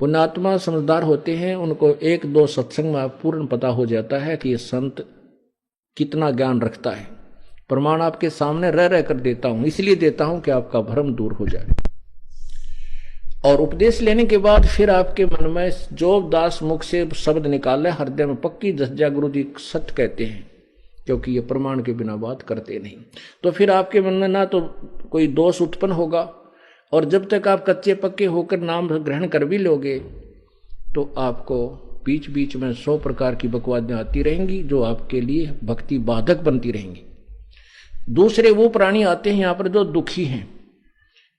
पुण्यात्मा समझदार होते हैं, उनको एक दो सत्संग में पूर्ण पता हो जाता है कि ये संत कितना ज्ञान रखता है। प्रमाण आपके सामने रह रह कर देता हूं, इसलिए देता हूं कि आपका भ्रम दूर हो जाए। और उपदेश लेने के बाद फिर आपके मन में जो दास मुख से शब्द निकाले हृदय में पक्की धस जाए, गुरु जी सत्य कहते हैं, क्योंकि ये प्रमाण के बिना बात करते नहीं। तो फिर आपके मन में ना तो कोई दोष उत्पन्न होगा, और जब तक आप कच्चे पक्के होकर नाम ग्रहण कर भी लोगे तो आपको बीच बीच में 100 प्रकार की बकवादें आती रहेंगी, जो आपके लिए भक्ति बाधक बनती रहेंगी। दूसरे वो प्राणी आते हैं यहाँ पर जो दुखी हैं,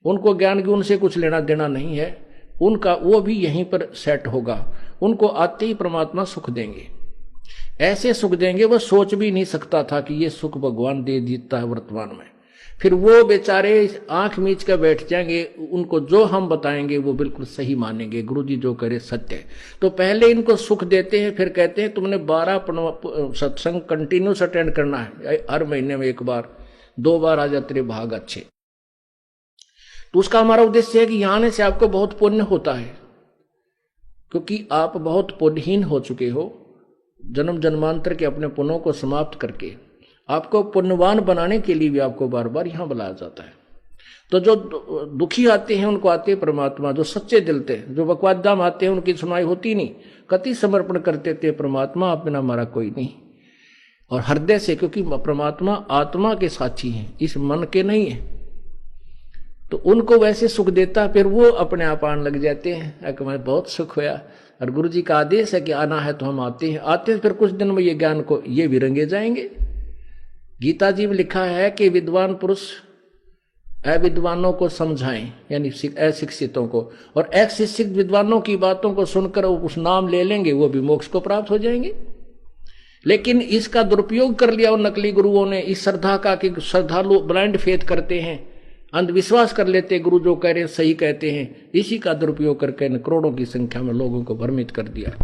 उनको ज्ञान की उनसे कुछ लेना देना नहीं है, उनका वो भी यहीं पर सेट होगा। उनको आते ही परमात्मा सुख देंगे, ऐसे सुख देंगे वह सोच भी नहीं सकता था कि ये सुख भगवान दे देता है वर्तमान में। फिर वो बेचारे आंख मीच कर बैठ जाएंगे, उनको जो हम बताएंगे वो बिल्कुल सही मानेंगे, गुरु जी जो करे सत्य है। तो पहले इनको सुख देते हैं, फिर कहते हैं तुमने 12 सत्संग कंटिन्यूस अटेंड करना है, हर महीने में 1 बार 2 बार आ जा तेरे भाग अच्छे। तो उसका हमारा उद्देश्य है कि यहां आने से आपको बहुत पुण्य होता है, क्योंकि आप बहुत पुण्यहीन हो चुके हो। जन्म जन्मांतर के अपने पुण्यों को समाप्त करके आपको पुण्यवान बनाने के लिए भी आपको बार बार यहां बुलाया जाता है। तो जो दुखी आते हैं उनको आते हैं परमात्मा, जो सच्चे दिल थे, जो बकवादाम आते हैं उनकी सुनाई होती नहीं, कति समर्पण करते थे परमात्मा आप बिना हमारा कोई नहीं, और हृदय से, क्योंकि परमात्मा आत्मा के साक्षी हैं, इस मन के नहीं है। तो उनको वैसे सुख देता, फिर वो अपने आप आने लग जाते हैं कि मैं बहुत सुख होया, और गुरु जी का आदेश है कि आना है तो हम आते हैं। आते हैं फिर कुछ दिन में ये ज्ञान को ये भी रंगे जाएंगे। गीता जी में लिखा है कि विद्वान पुरुष अविद्वानों को समझाएं, यानी अशिक्षितों को, और अशिक्षित विद्वानों की बातों को सुनकर उस नाम ले लेंगे, वो भी मोक्ष को प्राप्त हो जाएंगे। लेकिन इसका दुरुपयोग कर लिया उन नकली गुरुओं ने, इस श्रद्धा का कि श्रद्धालु ब्लाइंड फेथ करते हैं, अंधविश्वास कर लेते, गुरु जो कह रहे हैं सही कहते हैं, इसी का दुरुपयोग करके करोड़ों की संख्या में लोगों को भ्रमित कर दिया।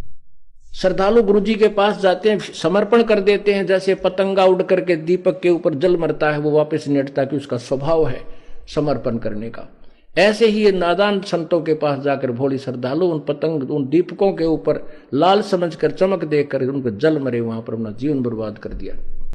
श्रद्धालु गुरु जी के पास जाते हैं, समर्पण कर देते हैं, जैसे पतंगा उड़ करके दीपक के ऊपर जल मरता है, वो वापस नहीं हटता, कि उसका स्वभाव है समर्पण करने का। ऐसे ही ये नादान संतों के पास जाकर भोली श्रद्धालु उन दीपकों के ऊपर लाल समझकर चमक देकर उनको जल मरे, वहां पर अपना जीवन बर्बाद कर दिया।